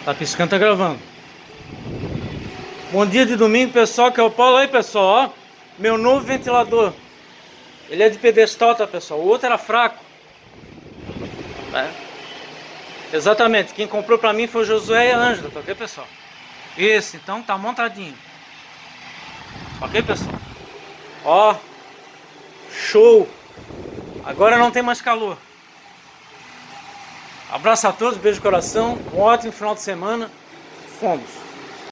Tá piscando, tá gravando. Bom dia de domingo, pessoal, que é o Paulo aí, pessoal, ó. Meu novo ventilador. Ele é de pedestal, tá, pessoal? O outro era fraco, né? Exatamente, quem comprou pra mim foi o Josué e a Ângela, tá ok, pessoal? Esse, então, tá montadinho. Ok, pessoal? Ó, show! Agora não tem mais calor. Abraço a todos, beijo no coração, um ótimo final de semana. Fomos!